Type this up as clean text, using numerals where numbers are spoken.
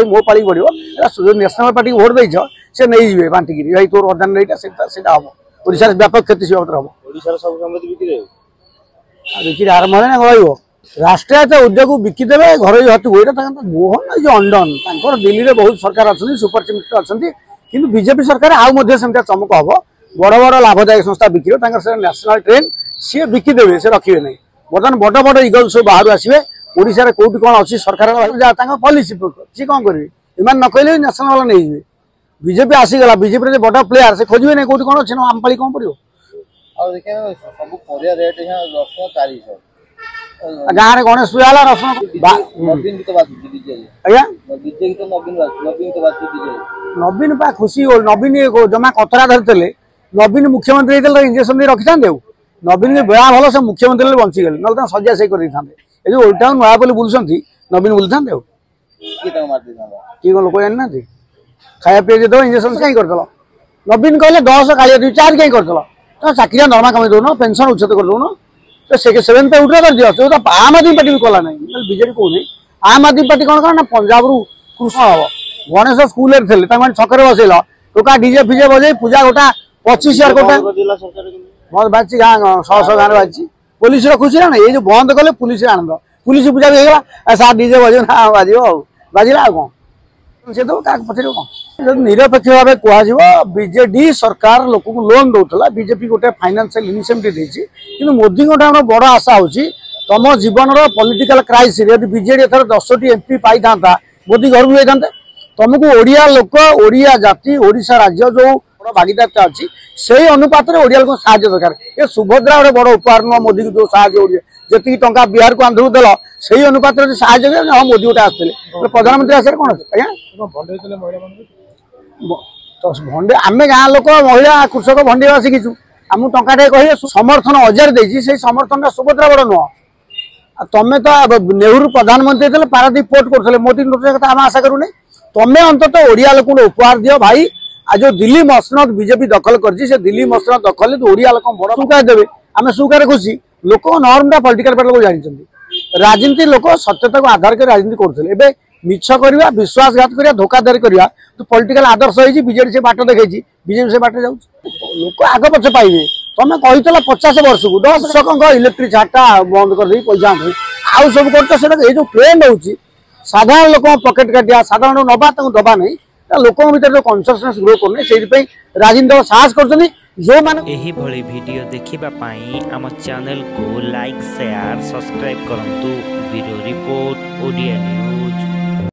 मो पाली पड़ो national party vote देच से नहीं जाए बांटिकी भाई तोर अदान हम ओडिशा व्यापक क्षति हम बिक्री आरंभ है रहा राष्ट्रीयत उद्योग बिकिदेवे घर हतु मोहन जो अंडन दिल्ली में बहुत सरकार अच्छा सुपर चिमिनिस्टर अच्छा कि बीजेपी सरकार आउे चमक हम बड़ बड़ लाभदायक संस्था बिक्री नेशनल ट्रेन सी बिकिदेवे से रखिए नहीं बर्तमान बड़ बड़ इगल सब बाहर आसवे ओडिशा कौटी कौन अच्छी सरकार पॉलिसी सी कौन करेंगे इमान न कहले नेशनल वाला नहीं जाए बीजेपी आसीगला बीजेपी बड़ प्लेयर से खोजे नहीं कौटी कौन अच्छे आम पाली कौन पड़ो गाँव में गणेश पूजा रसुण नवीन पा खुशी नवीन जमा कतरा धरते नवीन मुख्यमंत्री इंजेक्शन रखी था नवीन के बेड़ा भल से मुख्यमंत्री बंचीगले ना सजा से कर उल्टा नुआ बोली बुलूँ नवीन बुली था किए लोक जाना खाया पीए दे इंजेक्शन कहीं करदेल नवीन कहले 10 काली 4 कहीं करदेल तो चाकरिया दरमा कमी दौन पेंशन उच्छेद कर दौन तो सेवेन पे उठा कर दिया तो आम आदमी पार्टी भी कला नहीं बीजेपी कहूनी आम आदमी पार्टी कौन कर पंजाब रु कृष्ण हम गणेश स्कूल थे छक बसैल टोका डीजे फिजे बजे पूजा गोटा 25,000 गोटा बाजी गाँ 100 गाँव बाजी पुलिस खुशी ना ये जो बंद कले पुलिस आनंद पुलिस पूजा भी होगा सार डीजे बजे ना बाज बाजिला कौन से तो पचार कौन निरपेक्ष भाव कह बीजेडी सरकार लोक को लोन दौला बीजेपी गोटे फाइनेंशियल इनिशिएटिव कि मोदी गोटे बड़ आशा होची तुम जीवन पॉलिटिकल क्राइसिस यदि बीजेडी एथर 10टी एमपी पाई था मोदी घर को जाते तुमको ओडिया लोक ओडिया जाति ओडिशा राज्य जो बड़ भागीदारिता अच्छी से अनुपात में ओडिया लोक साहय दरकार ये सुभद्रा गोटे बड़ उपहार नुह मोदी को जो साहय जी टंका बिहार को आंध्र को देल से अनुपात में साहय हाँ मोदी गोटे आसते प्रधानमंत्री आसार कौन अच्छे तो भंडे आम गाँ लोक महिला कृषक भंडेवा शिखीचु आम टाटे कहे समर्थन 1000 देती से समर्थन सुभद्रा बड़ नुह तुम्हें तो नेहरू प्रधानमंत्री थे पारादीप पोर्ट करते मोदी कथा आम आशा करूना तुम्हें अंतत ओडिया लोक उपहार दियो भाई आज जो दिल्ली मसनद बीजेपी दखल कर दिल्ली मसनद दखल ओडिया लोक बड़ सुखार देवे आम सुखार खुशी लोक नर्मटा पॉलिटिकल पार्टी लोग जानते राजनीति लोक सत्यता को आधार कर राजनीति करते मिछ करवा विश्वासघात करवा धोखाधड़ी करवा तो पॉलिटिकल आदर्श होती बीजेडी से बाट देखी बीजेपी से बाट जाऊँ लोक आग पचे पाइबे तुम्हें कही 50 वर्ष को 10 वर्ष इलेक्ट्रिक झाटा बंद कर पैसा आउ सब कर जो ट्रेंड हो साधारण लोक पकेट काटिया साधारण नवा दबा नहीं लोक भर जो कनसियसनेस ग्रो करने से राजनीति दल साहस कर जो माने एही भली वीडियो देखिबा पाई आम चैनल को लाइक शेयर सब्सक्राइब करंतु ब्यूरो रिपोर्ट ओडिया न्यूज।